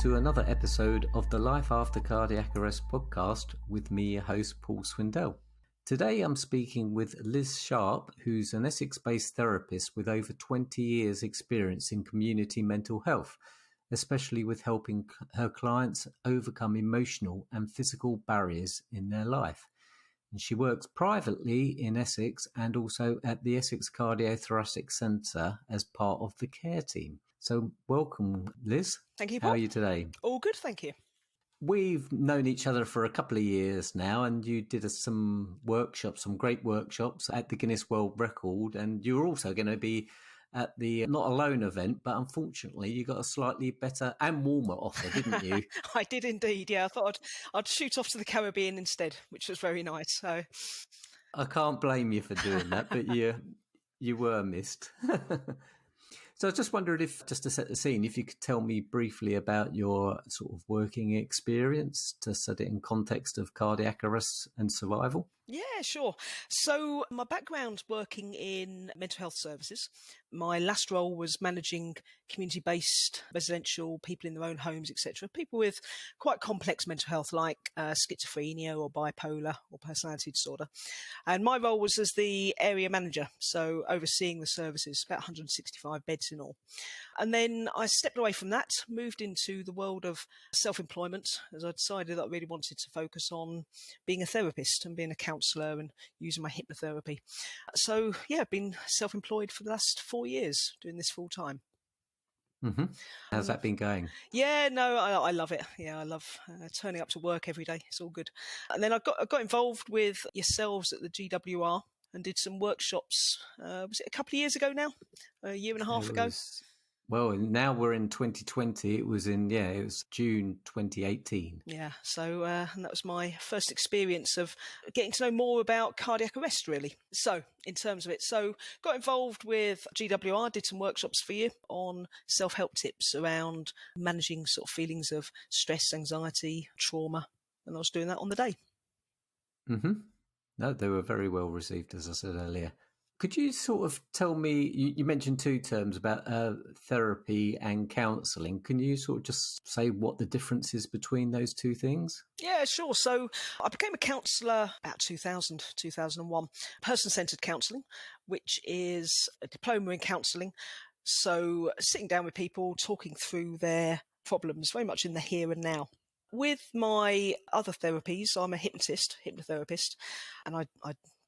to another episode of the Life After Cardiac Arrest podcast with me, your host, Paul Swindell. Today I'm speaking with Liz Sharpe, who's an Essex-based therapist with over 20 years experience in community mental health, especially with helping her clients overcome emotional and physical barriers in their life. And she works privately in Essex and also at the Essex Cardiothoracic Centre as part of the care team. So welcome, Liz. Thank you, Paul. How are you today? All good, thank you. We've known each other for a couple of years now, and you did some workshops, some great workshops at the Guinness World Record, and you're also going to be at the Not Alone event, but unfortunately you got a slightly better and warmer offer, didn't you? I did indeed, yeah. I thought I'd shoot off to the Caribbean instead, which was very nice. So I can't blame you for doing that, but you were missed. So I just wondered if, just to set the scene, if you could tell me briefly about your sort of working experience to set it in context of cardiac arrest and survival. yeah, sure. So my background's working in mental health services. My last role was managing community-based residential people in their own homes, etc. People with quite complex mental health like schizophrenia or bipolar or personality disorder. And my role was as the area manager, so overseeing the services, about 165 beds in all. And then I stepped away from that, moved into the world of self-employment as I decided that I really wanted to focus on being a therapist and being a counsellor and using my hypnotherapy. So, yeah, I've been self-employed for the last 4 years, doing this full time. Mm-hmm. How's that been going? Yeah, no, I love it. Yeah, I love turning up to work every day. It's all good. And then I got involved with yourselves at the GWR and did some workshops. Was it a couple of years ago now? A year and a half ago? Well, now we're in 2020. It was June 2018. Yeah, so and that was my first experience of getting to know more about cardiac arrest, really. So, in terms of it, got involved with GWR, did some workshops for you on self-help tips around managing sort of feelings of stress, anxiety, trauma, and I was doing that on the day. Mm-hmm. No, they were very well received, as I said earlier. Could you sort of tell me, you mentioned two terms about therapy and counselling. Can you sort of just say what the difference is between those two things? Yeah, sure. So I became a counsellor about 2001, person-centred counselling, which is a diploma in counselling. So sitting down with people, talking through their problems, very much in the here and now. With my other therapies, I'm a hypnotherapist, and I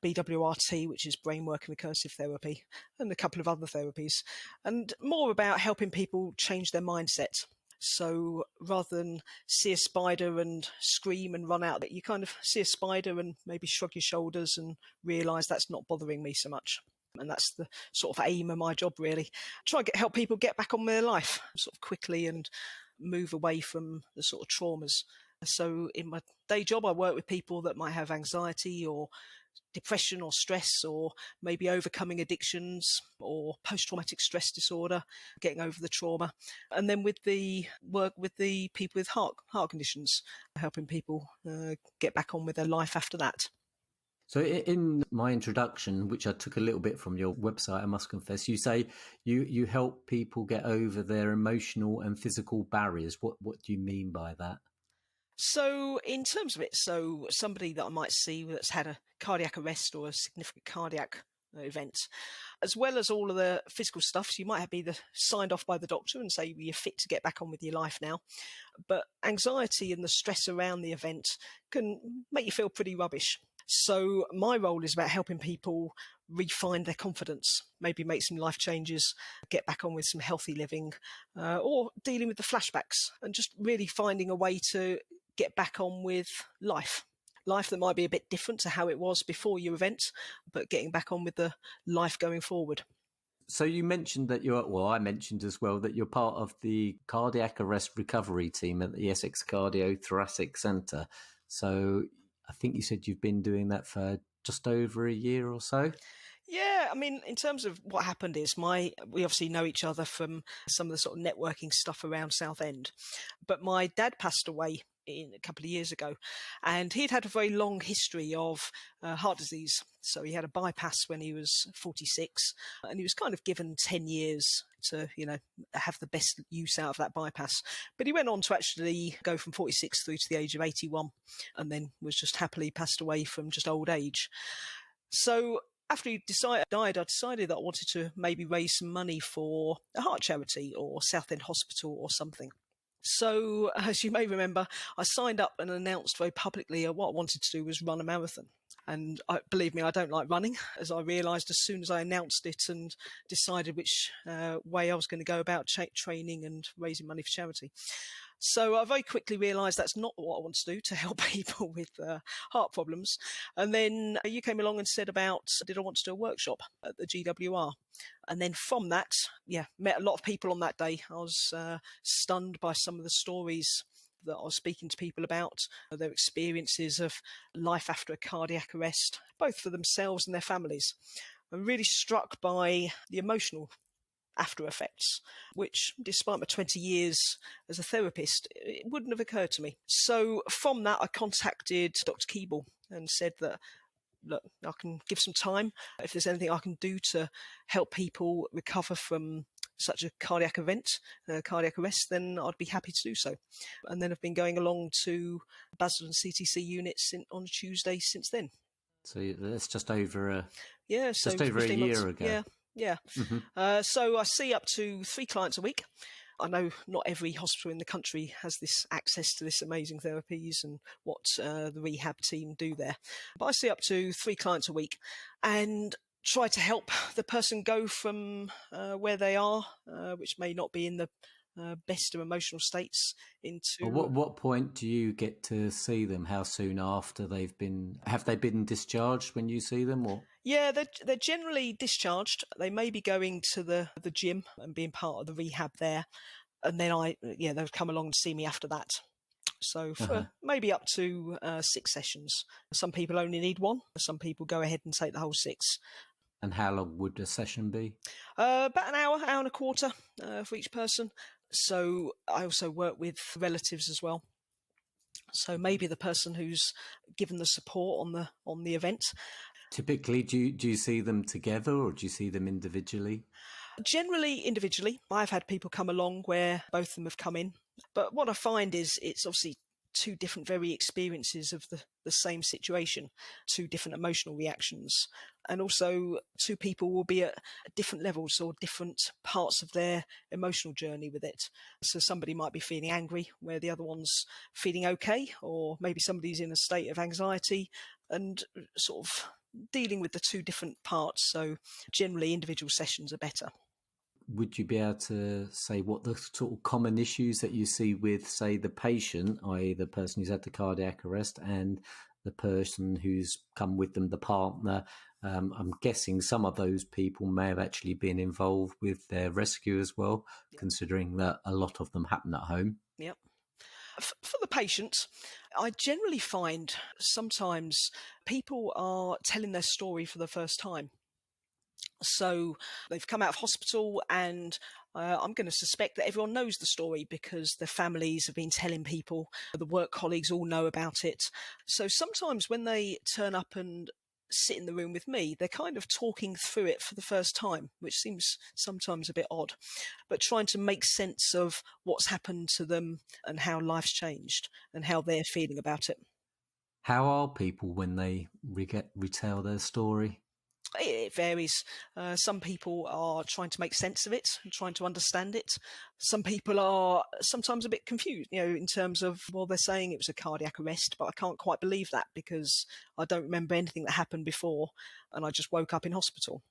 BWRT, which is brain work and recursive therapy, and a couple of other therapies, and more about helping people change their mindset. So rather than see a spider and scream and run out, you kind of see a spider and maybe shrug your shoulders and realise that's not bothering me so much. And that's the sort of aim of my job, really. Try and help people get back on with their life sort of quickly and move away from the sort of traumas. So in my day job, I work with people that might have anxiety or depression or stress, or maybe overcoming addictions or post-traumatic stress disorder, getting over the trauma. And then with the work with the people with heart conditions, helping people get back on with their life after that. So in my introduction, which I took a little bit from your website, I must confess, you say you help people get over their emotional and physical barriers. What do you mean by that? So in terms of it, so somebody that I might see that's had a cardiac arrest or a significant cardiac event, as well as all of the physical stuff, so you might be signed off by the doctor and say you're fit to get back on with your life now. But anxiety and the stress around the event can make you feel pretty rubbish. So my role is about helping people refine their confidence, maybe make some life changes, get back on with some healthy living, or dealing with the flashbacks and just really finding a way to get back on with life that might be a bit different to how it was before your event, but getting back on with the life going forward. So you mentioned that I mentioned as well that you're part of the cardiac arrest recovery team at the Essex Cardiothoracic Centre. So I think you said you've been doing that for just over a year or so. Yeah, I mean, in terms of what happened is we obviously know each other from some of the sort of networking stuff around Southend, but my dad passed away a couple of years ago, and he'd had a very long history of heart disease. So he had a bypass when he was 46, and he was kind of given 10 years to, have the best use out of that bypass. But he went on to actually go from 46 through to the age of 81, and then was just happily passed away from just old age. So after he died, I decided that I wanted to maybe raise some money for a heart charity or Southend Hospital or something. So, as you may remember, I signed up and announced very publicly what I wanted to do was run a marathon. And believe me, I don't like running, as I realised as soon as I announced it and decided which way I was going to go about training and raising money for charity. So I very quickly realised that's not what I want to do, to help people with heart problems. And then you came along and said about, did I want to do a workshop at the GWR? And then from that, met a lot of people on that day. I was stunned by some of the stories that I was speaking to people about, their experiences of life after a cardiac arrest, both for themselves and their families. I'm really struck by the emotional after effects, which, despite my 20 years as a therapist, it wouldn't have occurred to me. So from that, I contacted Dr. Keeble and said that, look, I can give some time. If there's anything I can do to help people recover from such a cardiac event, cardiac arrest, then I'd be happy to do so. And then I've been going along to Basildon CTC units on Tuesday since then. So that's just over a year months. Ago. Yeah. Mm-hmm. So I see up to 3 clients a week. I know not every hospital in the country has this access to this amazing therapies and what the rehab team do there. But I see up to 3 clients a week and try to help the person go from where they are, which may not be in the best of emotional states, into... What point do you get to see them? How soon after have they been discharged when you see them? Or yeah, they're generally discharged. They may be going to the gym and being part of the rehab there, and then they'll come along and see me after that. So for maybe up to 6 sessions. Some people only need 1. Some people go ahead and take the whole 6. And how long would a session be? About an hour and a quarter for each person. So I also work with relatives as well. So maybe the person who's given the support on the event. Typically, do you see them together or do you see them individually? Generally individually. I've had people come along where both of them have come in. But what I find is it's obviously 2 different very experiences of the same situation, 2 different emotional reactions. And also 2 people will be at different levels or different parts of their emotional journey with it. So somebody might be feeling angry where the other one's feeling okay, or maybe somebody's in a state of anxiety, and sort of dealing with the 2 different parts. So generally individual sessions are better. Would you be able to say what the sort of common issues that you see with, say, the patient, i.e. the person who's had the cardiac arrest, and the person who's come with them, the partner? I'm guessing some of those people may have actually been involved with their rescue as well, considering that a lot of them happen at home. Yep. For the patient, I generally find sometimes people are telling their story for the first time. So they've come out of hospital and I'm going to suspect that everyone knows the story because their families have been telling people, the work colleagues all know about it. So sometimes when they turn up and sit in the room with me, they're kind of talking through it for the first time, which seems sometimes a bit odd, but trying to make sense of what's happened to them and how life's changed and how they're feeling about it. How are people when they retell their story? It varies. Some people are trying to make sense of it and trying to understand it. Some people are sometimes a bit confused, in terms of, well, they're saying it was a cardiac arrest, but I can't quite believe that because I don't remember anything that happened before and I just woke up in hospital.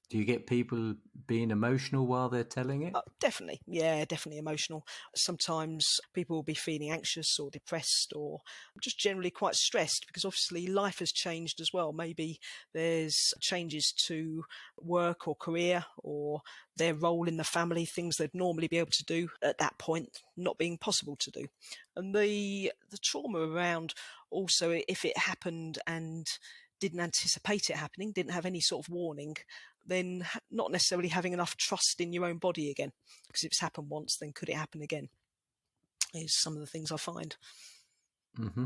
Do you get people being emotional while they're telling it? Definitely. Yeah, definitely emotional. Sometimes people will be feeling anxious or depressed or just generally quite stressed because obviously life has changed as well. Maybe there's changes to work or career or their role in the family, things they'd normally be able to do at that point not being possible to do. And the trauma around also, if it happened and didn't anticipate it happening, didn't have any sort of warning, then not necessarily having enough trust in your own body again. Because if it's happened once, then could it happen again? Is some of the things I find. Mm-hmm.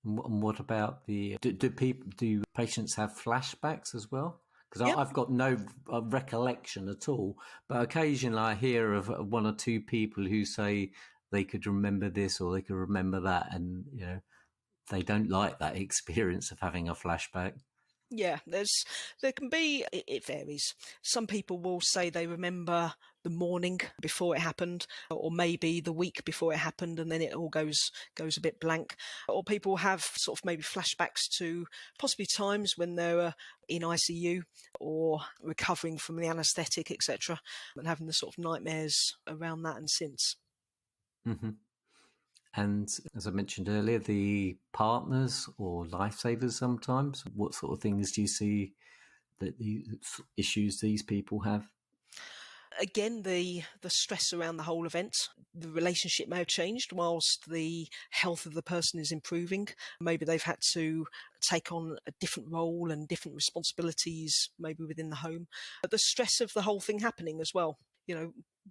And what about do patients have flashbacks as well? Because Yep. I've got no recollection at all, but occasionally I hear of one or two people who say they could remember this or they could remember that, and they don't like that experience of having a flashback. Yeah, there can be, it varies. Some people will say they remember the morning before it happened, or maybe the week before it happened, and then it all goes a bit blank. Or people have sort of maybe flashbacks to possibly times when they were in ICU or recovering from the anaesthetic, etc., and having the sort of nightmares around that and since. Mm-hmm. And as I mentioned earlier, the partners or lifesavers sometimes. What sort of things do you see that the issues these people have? Again, the stress around the whole event, the relationship may have changed whilst the health of the person is improving. Maybe they've had to take on a different role and different responsibilities, maybe within the home. But the stress of the whole thing happening as well.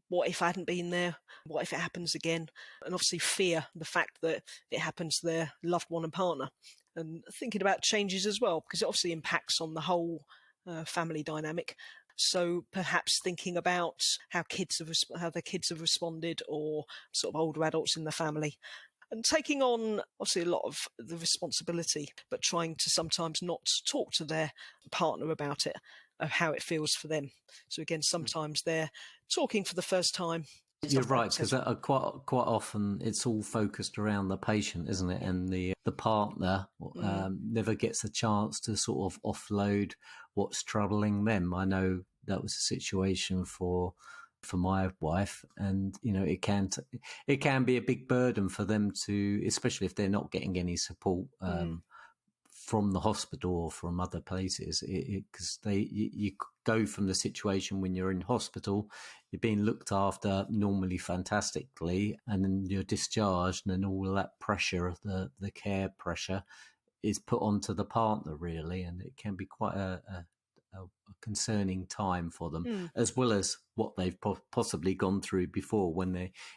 What if I hadn't been there? What if it happens again? And obviously fear, the fact that it happens to their loved one and partner. And thinking about changes as well, because it obviously impacts on the whole family dynamic. So perhaps thinking about how their kids have responded, or sort of older adults in the family, and taking on obviously a lot of the responsibility, but trying to sometimes not talk to their partner about it, of how it feels for them. So again, sometimes they're talking for the first time. You're right, because quite often it's all focused around the patient, isn't it? And the partner never gets a chance to sort of offload what's troubling them. I know that was a situation for my wife, and it can be a big burden for them to, especially if they're not getting any support from the hospital or from other places, because you go from the situation when you're in hospital, you're being looked after normally fantastically, and then you're discharged, and then all of that pressure, the care pressure, is put onto the partner really, and it can be quite a concerning time for them, as well as what they've possibly gone through before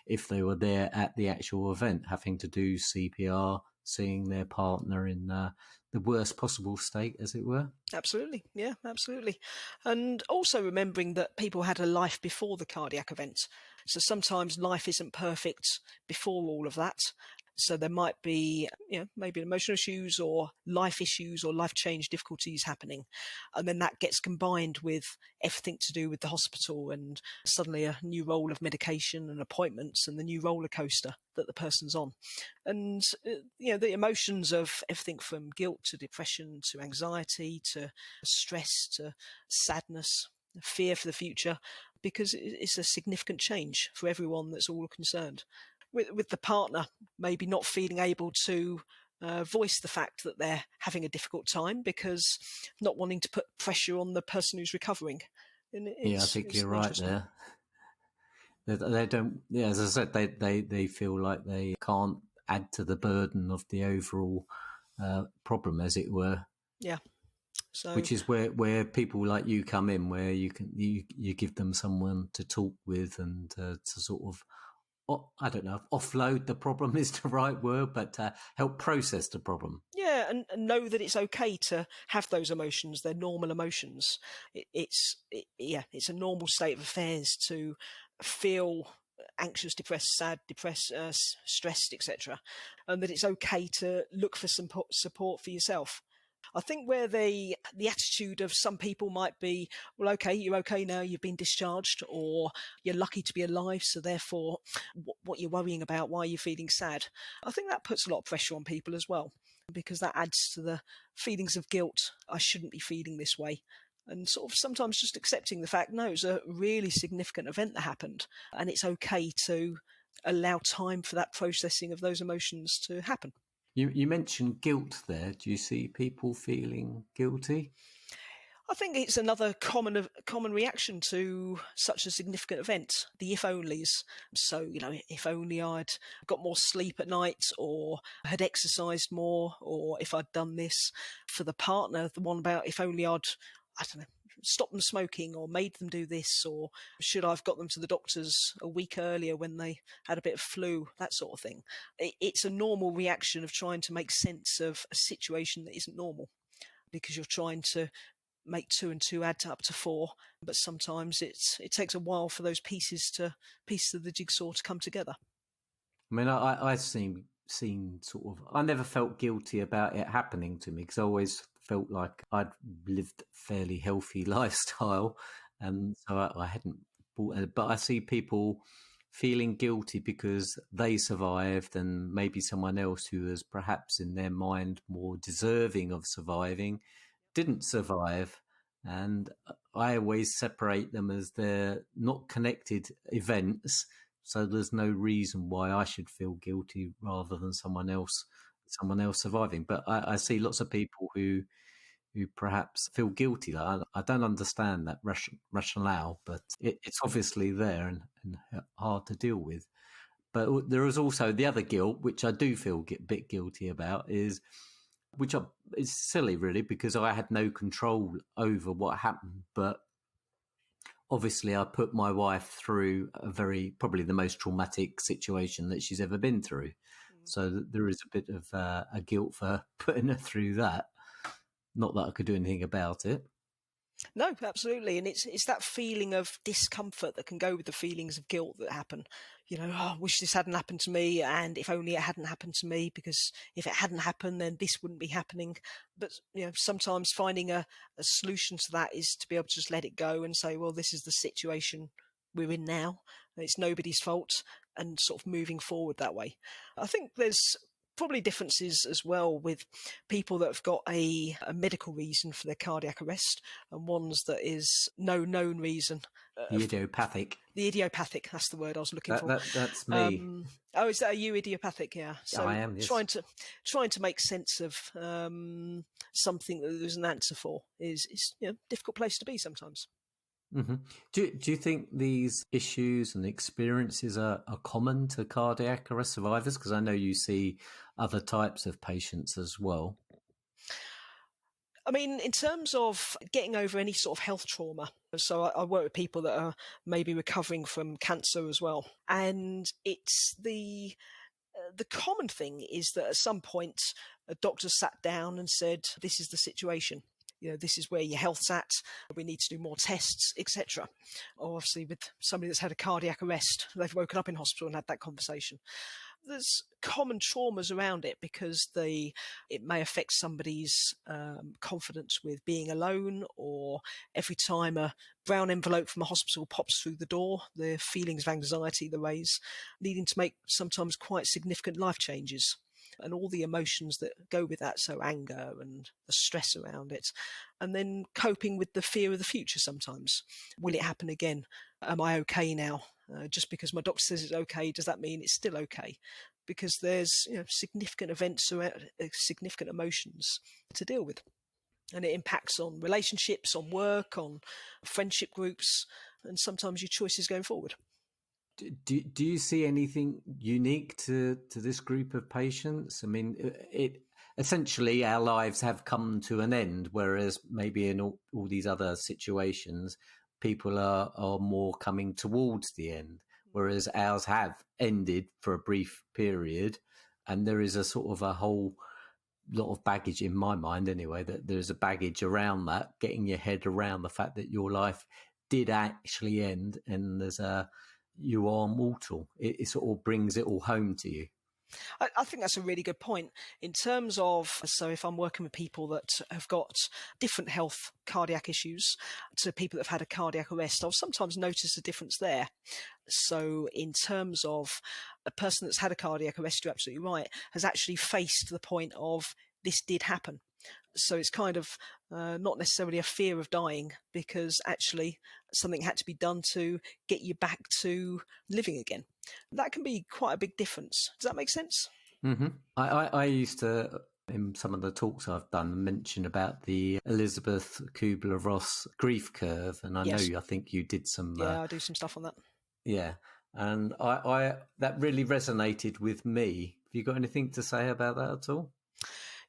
if they were there at the actual event, having to do CPR, seeing their partner in the worst possible state, as it were. Absolutely. Yeah, absolutely. And also remembering that people had a life before the cardiac event. So sometimes life isn't perfect before all of that. So there might be, maybe emotional issues or life issues or life change difficulties happening. And then that gets combined with everything to do with the hospital, and suddenly a new role of medication and appointments and the new roller coaster that the person's on. And, the emotions of everything from guilt to depression to anxiety to stress to sadness, fear for the future, because it's a significant change for everyone that's all concerned. With the partner maybe not feeling able to voice the fact that they're having a difficult time, because not wanting to put pressure on the person who's recovering. I think you're right there. They don't. Yeah, as I said, they feel like they can't add to the burden of the overall problem, as it were. Yeah. So, which is where people like you come in, where you give them someone to talk with and to sort of, I don't know if offload the problem is the right word, but help process the problem. Yeah, and know that it's okay to have those emotions. They're normal emotions. It's a normal state of affairs to feel anxious, depressed, sad, stressed, etc. And that it's okay to look for some support for yourself. I think where the attitude of some people might be, well, okay, you're okay now, you've been discharged, or you're lucky to be alive, so therefore what you're worrying about, why you're feeling sad. I think that puts a lot of pressure on people as well, because that adds to the feelings of guilt. I shouldn't be feeling this way. And sort of sometimes just accepting the fact, no, it's a really significant event that happened, and it's okay to allow time for that processing of those emotions to happen. You mentioned guilt there. Do you see people feeling guilty? I think it's another common reaction to such a significant event, the if-onlys. So, if only I'd got more sleep at night, or had exercised more, or if I'd done this. For the partner, the one about if only I'd, I don't know, stopped them smoking or made them do this, or should I have got them to the doctors a week earlier when they had a bit of flu, that sort of thing. It's a normal reaction of trying to make sense of a situation that isn't normal, because you're trying to make 2 and 2 add up to 4, but sometimes it takes a while for those pieces of the jigsaw to come together. I mean, I've seen sort of, I never felt guilty about it happening to me because I always felt like I'd lived a fairly healthy lifestyle, and so I hadn't bought it. But I see people feeling guilty because they survived, and maybe someone else who was perhaps in their mind more deserving of surviving didn't survive. And I always separate them as they're not connected events, so there's no reason why I should feel guilty rather than someone else surviving. But I see lots of people who perhaps feel guilty. I don't understand that rationale, but it's obviously there and hard to deal with. But there is also the other guilt, which I do feel a bit guilty about, is silly really, because I had no control over what happened. But obviously I put my wife through probably the most traumatic situation that she's ever been through. So there is a bit of a guilt for putting her through that. Not that I could do anything about it. No, absolutely. And it's that feeling of discomfort that can go with the feelings of guilt that happen. I wish this hadn't happened to me, and if only it hadn't happened to me, because if it hadn't happened, then this wouldn't be happening. But, sometimes finding a solution to that is to be able to just let it go and say, well, this is the situation we're in now. It's nobody's fault, and sort of moving forward that way. I think there's probably differences as well with people that have got a medical reason for their cardiac arrest, and ones that is no known reason. The idiopathic. The idiopathic, that's the word I was looking for. That's me. Is that you idiopathic? Yeah. So I am, yes. Trying to make sense of something that there's an answer for is a difficult place to be sometimes. Mm-hmm. Do you think these issues and experiences are common to cardiac arrest survivors? Because I know you see other types of patients as well. I mean, in terms of getting over any sort of health trauma, so I work with people that are maybe recovering from cancer as well, and it's the common thing is that at some point a doctor sat down and said, this is the situation. This is where your health's at. We need to do more tests, etc. Or obviously with somebody that's had a cardiac arrest, they've woken up in hospital and had that conversation. There's common traumas around it because it may affect somebody's confidence with being alone, or every time a brown envelope from a hospital pops through the door, the feelings of anxiety they raise, leading to make sometimes quite significant life changes. And all the emotions that go with that, so anger and the stress around it, and then coping with the fear of the future sometimes. Will it happen again? Am I okay now? Just because my doctor says it's okay, does that mean it's still okay? Because there's significant events, significant emotions to deal with. And it impacts on relationships, on work, on friendship groups, and sometimes your choices going forward. Do you see anything unique to this group of patients? I mean, essentially our lives have come to an end, whereas maybe in all these other situations, people are more coming towards the end, whereas ours have ended for a brief period. And there is a sort of a whole lot of baggage in my mind anyway, that there's a baggage around that, getting your head around the fact that your life did actually end, and you are mortal. It sort of brings it all home to you. I think that's a really good point in terms of, so if I'm working with people that have got different health cardiac issues to people that have had a cardiac arrest, I'll sometimes notice a difference there. So in terms of a person that's had a cardiac arrest, you're absolutely right, has actually faced the point of this did happen. So it's kind of not necessarily a fear of dying, because actually something had to be done to get you back to living again. That can be quite a big difference. Does that make sense? Mm-hmm. I used to, in some of the talks I've done, mention about the Elizabeth Kubler-Ross grief curve. And I think you did some... I do some stuff on that. Yeah. And I that really resonated with me. Have you got anything to say about that at all?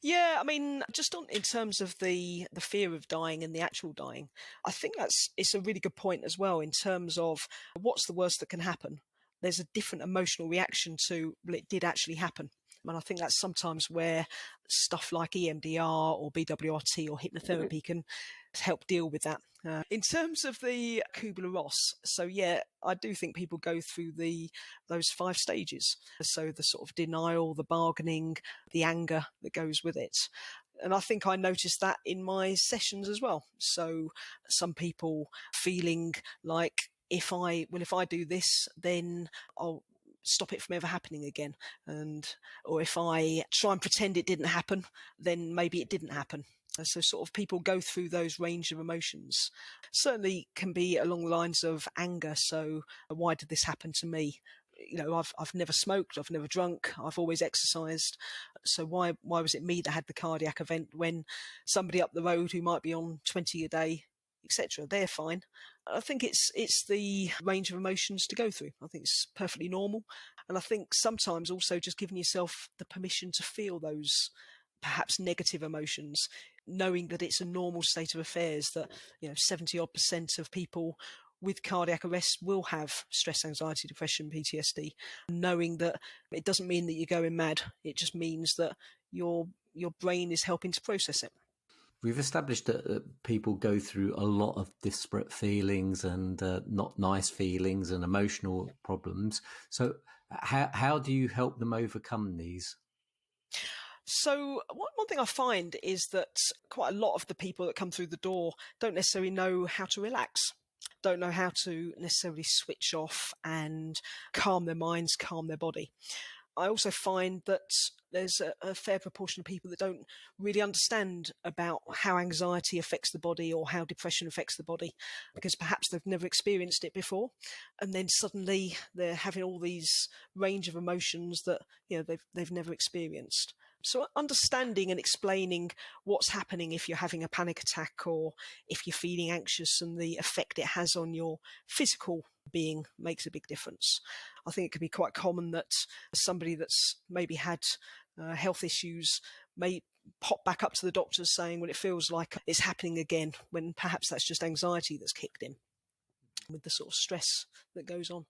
Yeah, I mean, just in terms of the fear of dying and the actual dying, I think it's a really good point as well in terms of what's the worst that can happen. There's a different emotional reaction to, well, it did actually happen. And I think that's sometimes where stuff like EMDR or BWRT or hypnotherapy can help deal with that. In terms of the Kubler-Ross, so yeah, I do think people go through those 5 stages. So the sort of denial, the bargaining, the anger that goes with it. And I think I noticed that in my sessions as well. So some people feeling like if I do this, then I'll stop it from ever happening again. Or if I try and pretend it didn't happen, then maybe it didn't happen. So sort of people go through those range of emotions. Certainly can be along the lines of anger. So why did this happen to me? I've never smoked, I've never drunk, I've always exercised. So why was it me that had the cardiac event when somebody up the road who might be on 20 a day, etc., they're fine? I think it's the range of emotions to go through. I think it's perfectly normal. And I think sometimes also just giving yourself the permission to feel those perhaps negative emotions, knowing that it's a normal state of affairs, that 70% of people with cardiac arrest will have stress, anxiety, depression, PTSD, knowing that it doesn't mean that you're going mad. It just means that your brain is helping to process it. We've established that people go through a lot of disparate feelings and not nice feelings and emotional problems. So how do you help them overcome these? So one thing I find is that quite a lot of the people that come through the door don't necessarily know how to relax, don't know how to necessarily switch off and calm their minds, calm their body. I also find that there's a fair proportion of people that don't really understand about how anxiety affects the body or how depression affects the body, because perhaps they've never experienced it before. And then suddenly they're having all these range of emotions that they've never experienced. So understanding and explaining what's happening if you're having a panic attack or if you're feeling anxious and the effect it has on your physical being makes a big difference. I think it can be quite common that somebody that's maybe had health issues may pop back up to the doctors saying, well, it feels like it's happening again, when perhaps that's just anxiety that's kicked in with the sort of stress that goes on.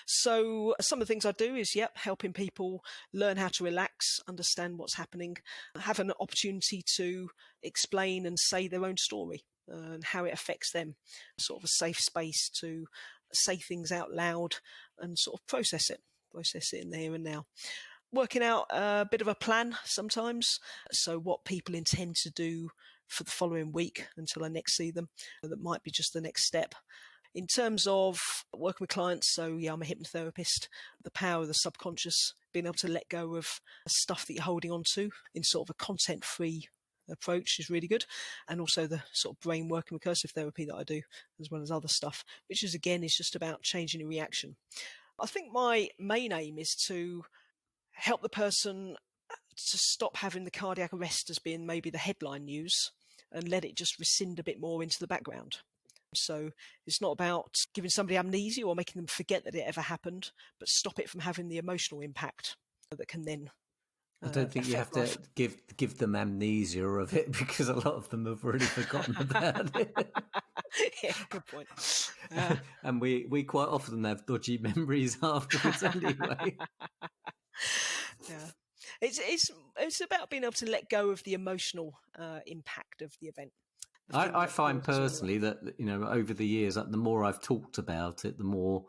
So some of the things I do is, helping people learn how to relax, understand what's happening, have an opportunity to explain and say their own story and how it affects them, sort of a safe space to say things out loud and sort of process it in the here and now. Working out a bit of a plan sometimes, so what people intend to do for the following week until I next see them. That might be just the next step. In terms of working with clients, so I'm a hypnotherapist, the power of the subconscious, being able to let go of stuff that you're holding on to in sort of a content-free approach is really good. And also the sort of brain working recursive therapy that I do, as well as other stuff, which is just about changing a reaction. I think my main aim is to help the person to stop having the cardiac arrest as being maybe the headline news and let it just rescind a bit more into the background. So it's not about giving somebody amnesia or making them forget that it ever happened, but stop it from having the emotional impact that can then I don't think you have to give them amnesia of it, because a lot of them have already forgotten about it. Yeah, good point. And we quite often have dodgy memories afterwards anyway. Yeah. It's about being able to let go of the emotional impact of the event. I find personally that over the years, the more I've talked about it, the more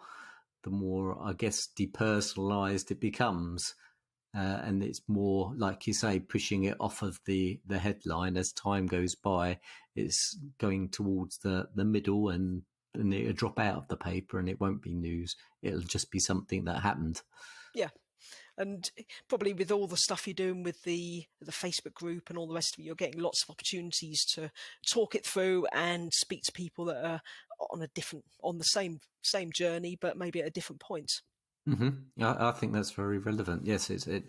I guess depersonalized it becomes, and it's more, like you say, pushing it off of the headline as time goes by. It's going towards the middle, and it'll drop out of the paper, and it won't be news. It'll just be something that happened. Yeah. And probably with all the stuff you're doing with the Facebook group and all the rest of it, you're getting lots of opportunities to talk it through and speak to people that are on the same journey, but maybe at a different point. Mm-hmm. I think that's very relevant. Yes, it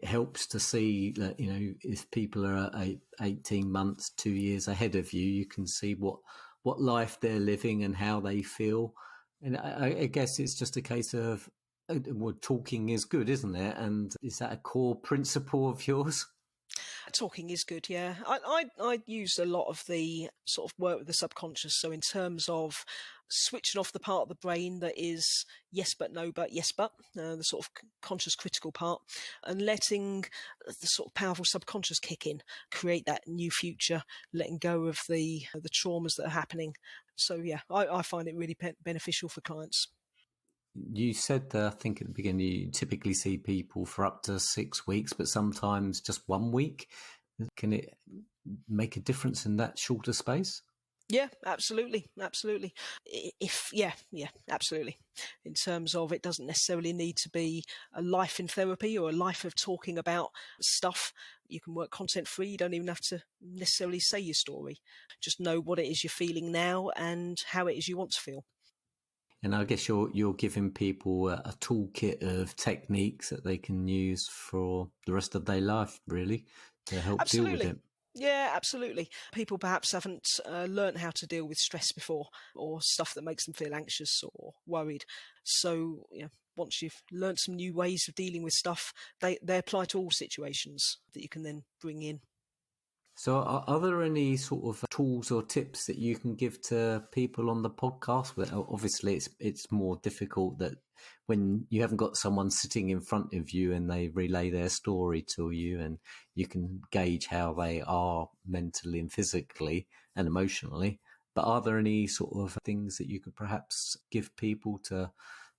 helps to see that, if people are 18 months, 2 years ahead of you, you can see what life they're living and how they feel. And I guess it's just a case of, talking is good, isn't it? And is that a core principle of yours? Talking is good, yeah. I use a lot of the sort of work with the subconscious. So in terms of switching off the part of the brain that is yes but no but yes but, the sort of conscious critical part, and letting the sort of powerful subconscious kick in, create that new future, letting go of the traumas that are happening. So yeah, I find it really beneficial for clients. You said, I think at the beginning, you typically see people for up to 6 weeks, but sometimes just 1 week. Can it make a difference in that shorter space? Yeah, absolutely. Absolutely. Yeah, absolutely. In terms of, it doesn't necessarily need to be a life in therapy or a life of talking about stuff. You can work content free. You don't even have to necessarily say your story. Just know what it is you're feeling now and how it is you want to feel. And I guess you're giving people a toolkit of techniques that they can use for the rest of their life, really, to help deal with it. Yeah, absolutely. People perhaps haven't learned how to deal with stress before, or stuff that makes them feel anxious or worried. So, once you've learned some new ways of dealing with stuff, they apply to all situations that you can then bring in. So are there any sort of tools or tips that you can give to people on the podcast? Obviously, it's more difficult that when you haven't got someone sitting in front of you and they relay their story to you, and you can gauge how they are mentally and physically and emotionally. But are there any sort of things that you could perhaps give people to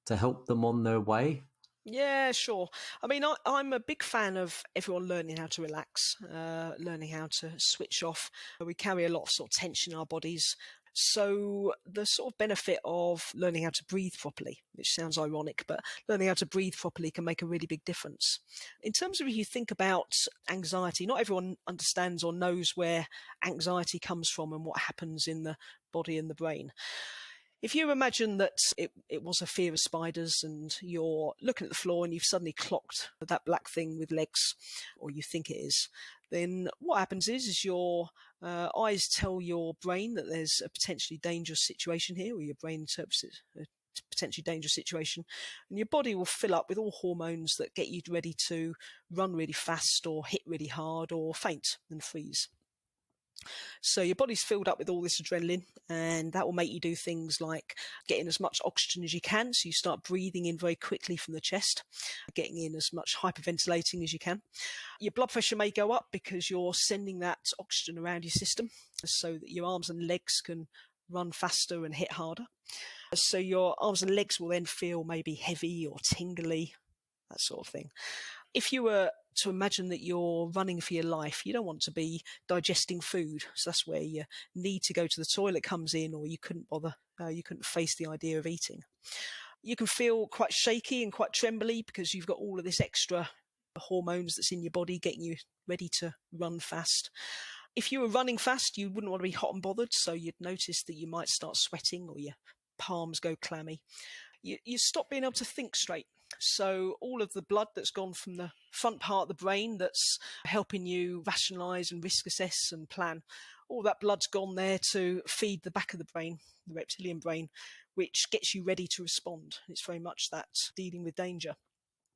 help them on their way? Yeah, sure. I mean, I'm a big fan of everyone learning how to relax, learning how to switch off. We carry a lot of sort of tension in our bodies. So the sort of benefit of learning how to breathe properly, which sounds ironic, but learning how to breathe properly can make a really big difference. In terms of, if you think about anxiety, not everyone understands or knows where anxiety comes from and what happens in the body and the brain. If you imagine that it was a fear of spiders, and you're looking at the floor and you've suddenly clocked that black thing with legs, or you think it is, then what happens is your eyes tell your brain that there's a potentially dangerous situation here, or your brain interprets it a potentially dangerous situation, and your body will fill up with all hormones that get you ready to run really fast or hit really hard or faint and freeze. So your body's filled up with all this adrenaline, and that will make you do things like getting as much oxygen as you can. So you start breathing in very quickly from the chest, getting in as much hyperventilating as you can. Your blood pressure may go up because you're sending that oxygen around your system so that your arms and legs can run faster and hit harder. So your arms and legs will then feel maybe heavy or tingly, that sort of thing. If you were to imagine that you're running for your life, you don't want to be digesting food. So that's where your need to go to the toilet comes in, or you couldn't bother, you couldn't face the idea of eating. You can feel quite shaky and quite trembly because you've got all of this extra hormones that's in your body getting you ready to run fast. If you were running fast, you wouldn't want to be hot and bothered, so you'd notice that you might start sweating or your palms go clammy. You stop being able to think straight. So all of the blood that's gone from the front part of the brain that's helping you rationalise and risk assess and plan, all that blood's gone there to feed the back of the brain, the reptilian brain, which gets you ready to respond. It's very much that dealing with danger.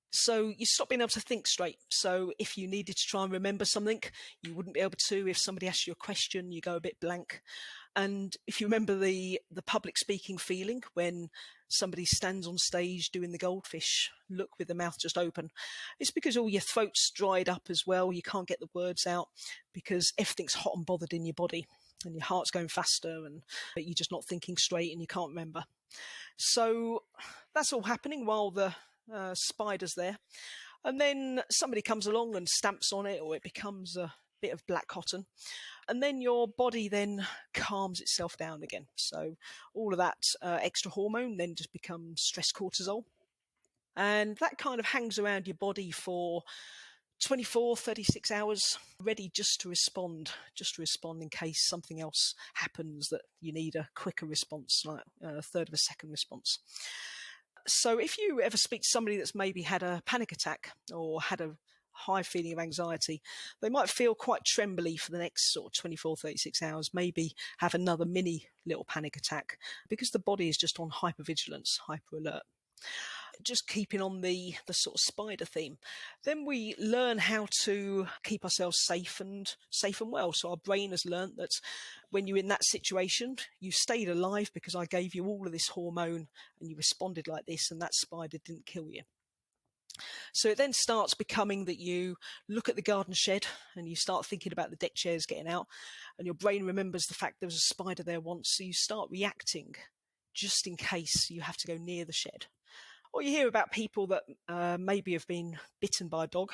So you stop being able to think straight. So if you needed to try and remember something, you wouldn't be able to. If somebody asks you a question, you go a bit blank. And if you remember the public speaking feeling when somebody stands on stage doing the goldfish look with the mouth just open, it's because all your throat's dried up as well. You can't get the words out because everything's hot and bothered in your body, and your heart's going faster, and you're just not thinking straight and you can't remember. So that's all happening while the spider's there. And then somebody comes along and stamps on it, or it becomes a bit of black cotton. And then your body then calms itself down again. So all of that extra hormone then just becomes stress cortisol. And that kind of hangs around your body for 24, 36 hours, ready just to respond in case something else happens that you need a quicker response, like a third of a second response. So if you ever speak to somebody that's maybe had a panic attack or had a high feeling of anxiety, they might feel quite trembly for the next sort of 24, 36 hours, maybe have another mini little panic attack because the body is just on hypervigilance, hyper alert. just keeping on the sort of spider theme, then we learn how to keep ourselves safe and well. So our brain has learned that when you're in that situation, you stayed alive because I gave you all of this hormone and you responded like this, and that spider didn't kill you. So it then starts becoming that you look at the garden shed and you start thinking about the deck chairs getting out, and your brain remembers the fact there was a spider there once, so you start reacting just in case you have to go near the shed. Or you hear about people that maybe have been bitten by a dog,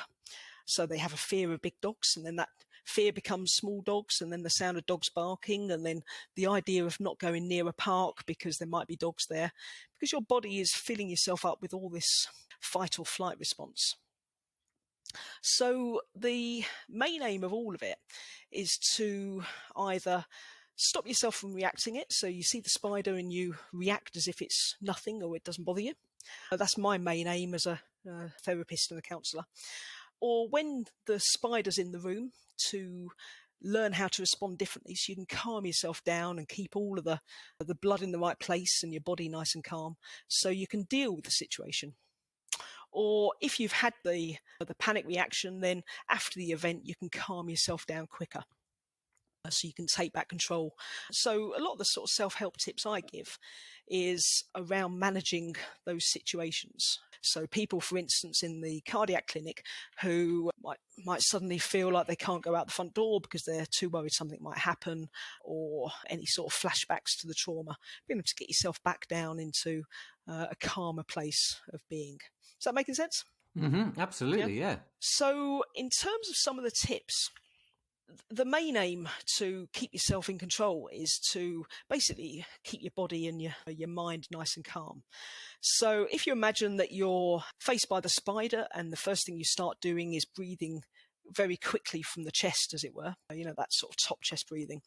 so they have a fear of big dogs, and then that fear becomes small dogs, and then the sound of dogs barking, and then the idea of not going near a park because there might be dogs there, because your body is filling yourself up with all this fight or flight response. So the main aim of all of it is to either stop yourself from reacting it, so you see the spider and you react as if it's nothing or it doesn't bother you. That's my main aim as a therapist and a counsellor. Or when the spider's in the room, to learn how to respond differently so you can calm yourself down and keep all of the blood in the right place and your body nice and calm so you can deal with the situation. Or if you've had the panic reaction, then after the event you can calm yourself down quicker, so you can take back control. So a lot of the sort of self-help tips I give is around managing those situations. So people, for instance, in the cardiac clinic who might suddenly feel like they can't go out the front door because they're too worried something might happen, or any sort of flashbacks to the trauma, being able to get yourself back down into a calmer place of being. Is that making sense? Mm-hmm, absolutely, yeah. So in terms of some of the tips, the main aim to keep yourself in control is to basically keep your body and your mind nice and calm. So if you imagine that you're faced by the spider and the first thing you start doing is breathing very quickly from the chest, as it were, that sort of top chest breathing,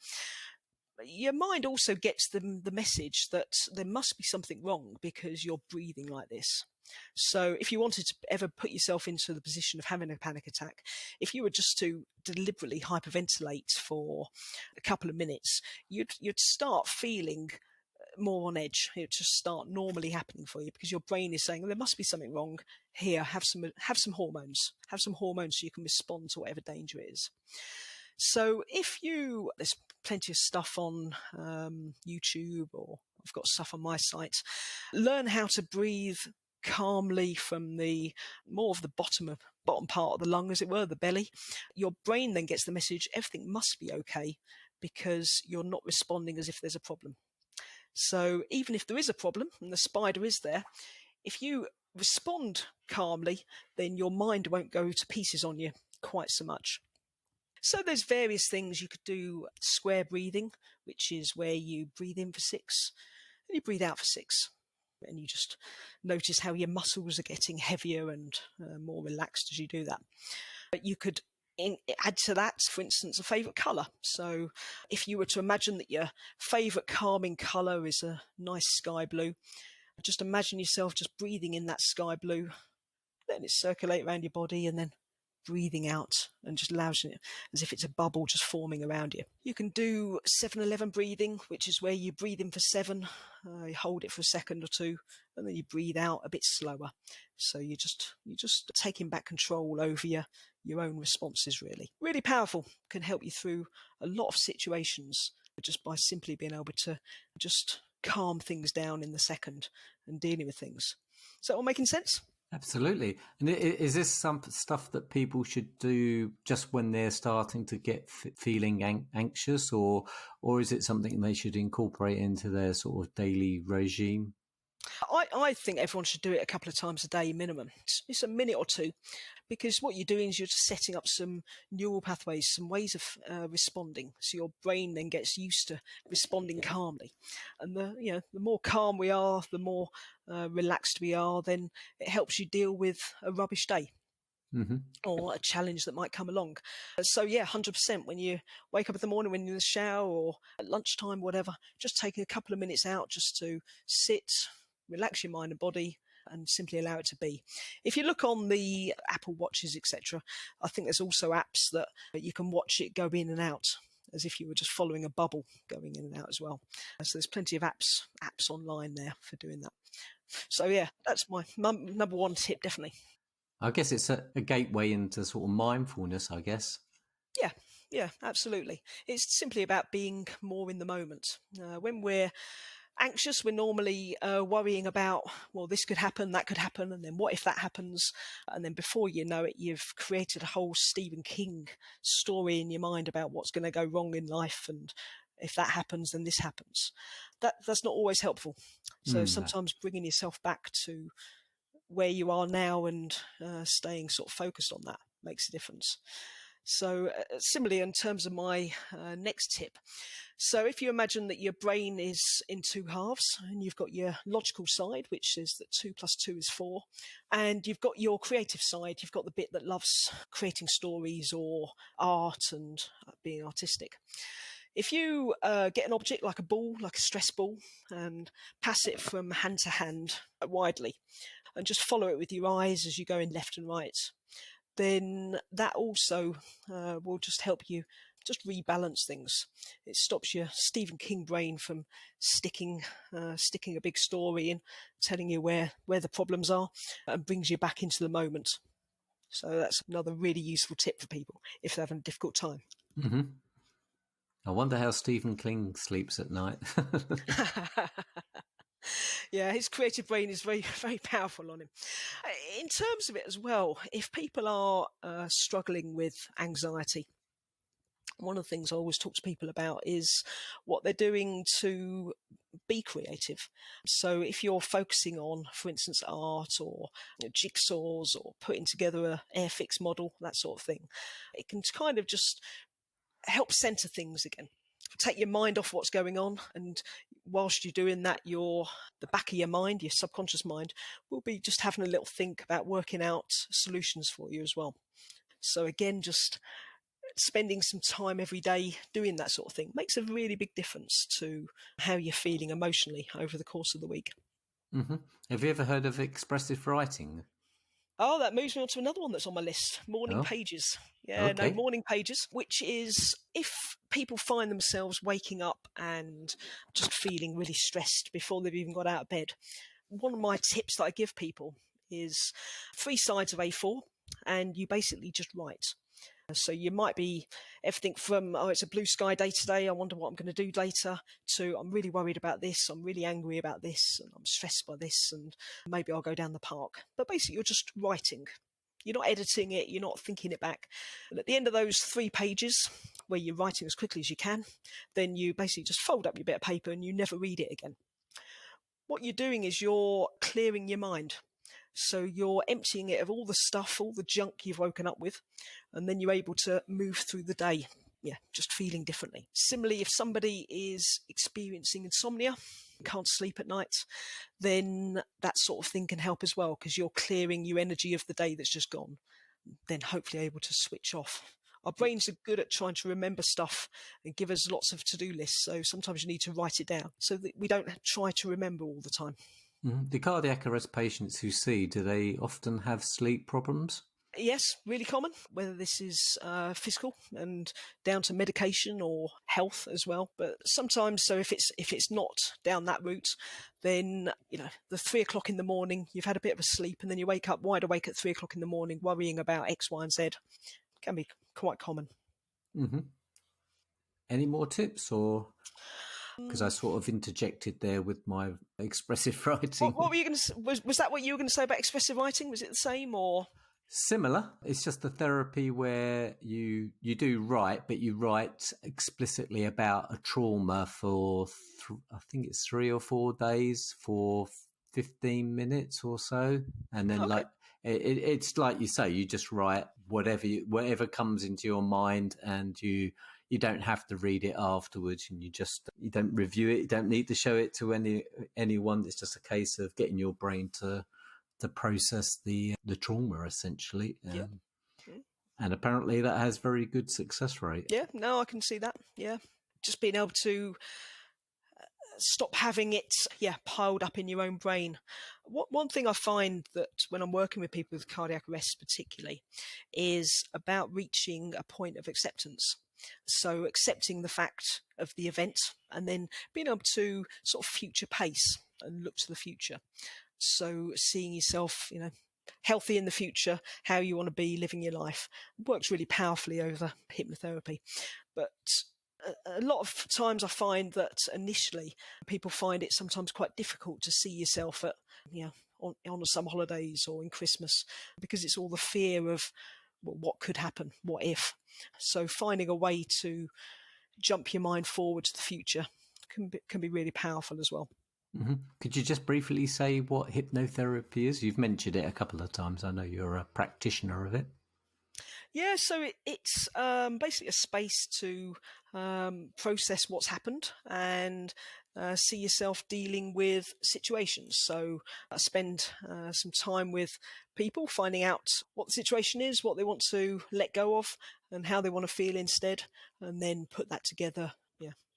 your mind also gets the message that there must be something wrong because you're breathing like this. So if you wanted to ever put yourself into the position of having a panic attack, if you were just to deliberately hyperventilate for a couple of minutes, you'd start feeling more on edge. It would just start normally happening for you because your brain is saying, well, there must be something wrong here. Have some hormones. Have some hormones so you can respond to whatever danger it is. So there's plenty of stuff on YouTube, or I've got stuff on my site. Learn how to breathe calmly from the more of the bottom part of the lung, as it were, the belly. Your brain then gets the message everything must be okay because you're not responding as if there's a problem. So even if there is a problem and the spider is there, if you respond calmly, then your mind won't go to pieces on you quite so much. So there's various things you could do. Square breathing, which is where you breathe in for 6 and you breathe out for 6. And you just notice how your muscles are getting heavier and more relaxed as you do that. But you could add to that, for instance, a favourite colour. So if you were to imagine that your favourite calming colour is a nice sky blue, just imagine yourself just breathing in that sky blue, letting it circulate around your body and then breathing out and just allows it as if it's a bubble just forming around you. You can do 7-11 breathing, which is where you breathe in for 7, you hold it for a second or two, and then you breathe out a bit slower. So you're just taking back control over your own responses. Really powerful. Can help you through a lot of situations just by simply being able to just calm things down in the second and dealing with things. Is that all making sense? Absolutely. And is this some stuff that people should do just when they're starting to get feeling anxious, or is it something they should incorporate into their sort of daily regime? I think everyone should do it a couple of times a day minimum. It's a minute or two, because what you're doing is you're just setting up some neural pathways, some ways of responding. So your brain then gets used to responding calmly. And the more calm we are, the more relaxed we are, then it helps you deal with a rubbish day. Mm-hmm. Or a challenge that might come along. So 100%, when you wake up in the morning, when you're in the shower or at lunchtime, whatever, just taking a couple of minutes out just to sit, relax your mind and body, and simply allow it to be. If you look on the Apple Watches, etc., I think there's also apps that you can watch it go in and out as if you were just following a bubble going in and out as well. So there's plenty of apps online there for doing that. So yeah, that's my number one tip, definitely. I guess it's a gateway into sort of mindfulness, I guess. Yeah, absolutely. It's simply about being more in the moment. When we're anxious, we're normally worrying about, well, this could happen, that could happen, and then what if that happens? And then before you know it, you've created a whole Stephen King story in your mind about what's going to go wrong in life, and if that happens, then this happens. That's not always helpful. So No. sometimes bringing yourself back to where you are now and staying sort of focused on that makes a difference. So similarly, in terms of my next tip, so if you imagine that your brain is in two halves, and you've got your logical side, which is that 2 + 2 is 4, and you've got your creative side, you've got the bit that loves creating stories or art and being artistic. If you get an object like a ball, like a stress ball, and pass it from hand to hand widely, and just follow it with your eyes as you go in left and right, then that also will just help you just rebalance things. It stops your Stephen King brain from sticking a big story in, telling you where the problems are, and brings you back into the moment. So that's another really useful tip for people if they're having a difficult time. Mm-hmm. I wonder how Stephen King sleeps at night. Yeah, his creative brain is very, very powerful on him. In terms of it as well, if people are struggling with anxiety, one of the things I always talk to people about is what they're doing to be creative. So if you're focusing on, for instance, art or jigsaws or putting together a Airfix model, that sort of thing, it can kind of just help center things again. Take your mind off what's going on, and whilst you're doing that, the back of your mind, your subconscious mind, will be just having a little think about working out solutions for you as well. So again, just spending some time every day doing that sort of thing makes a really big difference to how you're feeling emotionally over the course of the week. Mm-hmm. Have you ever heard of expressive writing? Oh, that moves me on to another one that's on my list, morning Oh, pages. Yeah, no, okay. morning pages, which is if people find themselves waking up and just feeling really stressed before they've even got out of bed. One of my tips that I give people is 3 sides of A4, and you basically just write. So you might be everything from, oh, it's a blue sky day today, I wonder what I'm going to do later, to I'm really worried about this, I'm really angry about this, and I'm stressed by this, and maybe I'll go down the park. But basically you're just writing. You're not editing it, you're not thinking it back. And at the end of those 3 pages, where you're writing as quickly as you can, then you basically just fold up your bit of paper and you never read it again. What you're doing is you're clearing your mind. So you're emptying it of all the stuff, all the junk you've woken up with, and then you're able to move through the day, just feeling differently. Similarly, if somebody is experiencing insomnia, can't sleep at night, then that sort of thing can help as well, because you're clearing your energy of the day that's just gone, then hopefully able to switch off. Our brains are good at trying to remember stuff and give us lots of to-do lists, so sometimes you need to write it down so that we don't try to remember all the time. Mm-hmm. The cardiac arrest patients who see, do they often have sleep problems? Yes, really common, whether this is physical and down to medication or health as well. But sometimes, so if it's not down that route, then, the 3 o'clock in the morning, you've had a bit of a sleep and then you wake up wide awake at 3 o'clock in the morning worrying about X, Y, and Z. Can be quite common. Mm-hmm. Any more tips, or because I sort of interjected there with my expressive writing? What were you going to? Was that what you were going to say about expressive writing? Was it the same or? Similar. It's just a therapy where you do write, but you write explicitly about a trauma for I think it's 3 or 4 days for 15 minutes or so, and then Okay. like it's like you say, you just write whatever comes into your mind, and you don't have to read it afterwards, and you don't review it, you don't need to show it to anyone. It's just a case of getting your brain to process the trauma, essentially. Yeah. And apparently that has very good success rate. Yeah. No, I can see that. Yeah. Just being able to stop having it, piled up in your own brain. One thing I find that when I'm working with people with cardiac arrest particularly is about reaching a point of acceptance. So accepting the fact of the event and then being able to sort of future pace and look to the future. So seeing yourself, healthy in the future, how you want to be living your life, works really powerfully over hypnotherapy. But a lot of times I find that initially people find it sometimes quite difficult to see yourself at, on some holidays or in Christmas, because it's all the fear of what could happen, what if. So finding a way to jump your mind forward to the future can be really powerful as well. Mm-hmm. Could you just briefly say what hypnotherapy is? You've mentioned it a couple of times. I know you're a practitioner of it. Yeah, so it's basically a space to process what's happened and see yourself dealing with situations. So I spend some time with people finding out what the situation is, what they want to let go of, and how they want to feel instead, and then put that together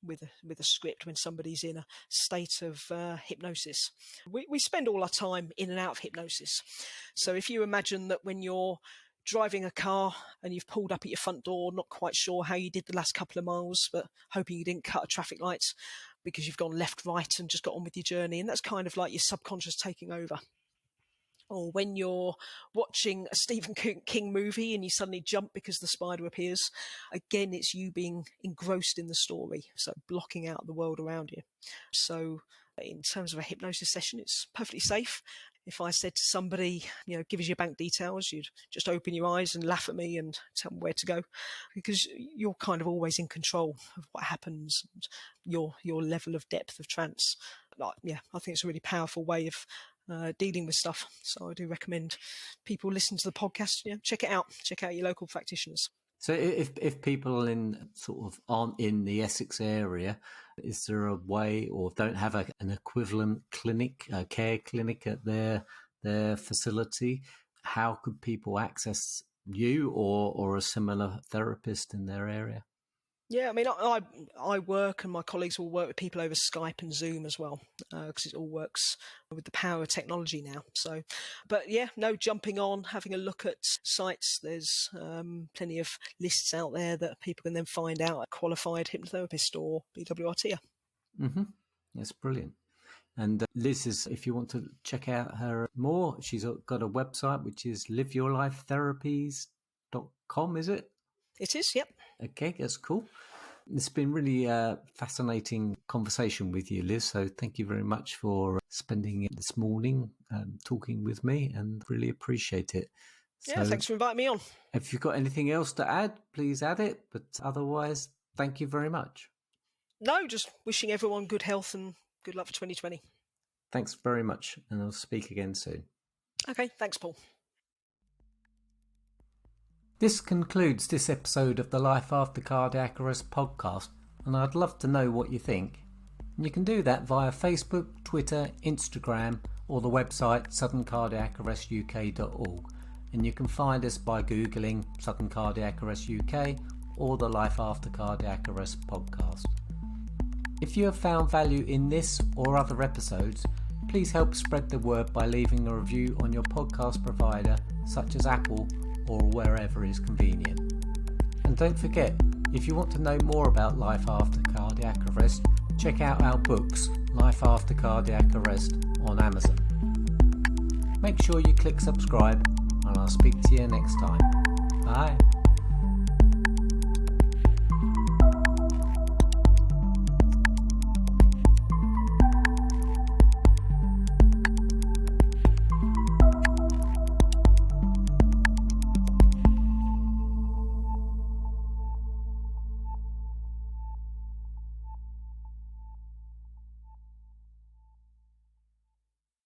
with a script when somebody's in a state of hypnosis. We spend all our time in and out of hypnosis. So if you imagine that when you're driving a car and you've pulled up at your front door, not quite sure how you did the last couple of miles, but hoping you didn't cut a traffic light because you've gone left, right and just got on with your journey. And that's kind of like your subconscious taking over. Or when you're watching a Stephen King movie and you suddenly jump because the spider appears, again, it's you being engrossed in the story, so blocking out the world around you. So in terms of a hypnosis session, it's perfectly safe. If I said to somebody, give us your bank details, you'd just open your eyes and laugh at me and tell me where to go, because you're kind of always in control of what happens, and your level of depth of trance. I think it's a really powerful way of dealing with stuff. So I do recommend people listen to the podcast. Check it out. Check out your local practitioners. So if people aren't in the Essex area, is there a way, or don't have an equivalent clinic, a care clinic at their facility, how could people access you or a similar therapist in their area? Yeah, I mean, I work, and my colleagues will work with people over Skype and Zoom as well, because it all works with the power of technology now. So, but jumping on, having a look at sites. There's plenty of lists out there that people can then find out a qualified hypnotherapist or BWRT. Mm-hmm. That's brilliant. And Liz, if you want to check out her more, she's got a website which is liveyourlifetherapies.com, is it? It is, yep. Okay, that's cool. It's been really fascinating conversation with you, Liz. So thank you very much for spending this morning talking with me, and really appreciate it. Yeah, thanks for inviting me on. If you've got anything else to add, please add it. But otherwise, thank you very much. No, just wishing everyone good health and good luck for 2020. Thanks very much, and I'll speak again soon. Okay, thanks, Paul. This concludes this episode of the Life After Cardiac Arrest podcast, and I'd love to know what you think. And you can do that via Facebook, Twitter, Instagram, or the website southerncardiacarrestuk.org. And you can find us by Googling Southern Cardiac Arrest UK or the Life After Cardiac Arrest podcast. If you have found value in this or other episodes, please help spread the word by leaving a review on your podcast provider such as Apple or wherever is convenient. And don't forget, if you want to know more about life after cardiac arrest, check out our books, Life After Cardiac Arrest, on Amazon. Make sure you click subscribe, and I'll speak to you next time. Bye.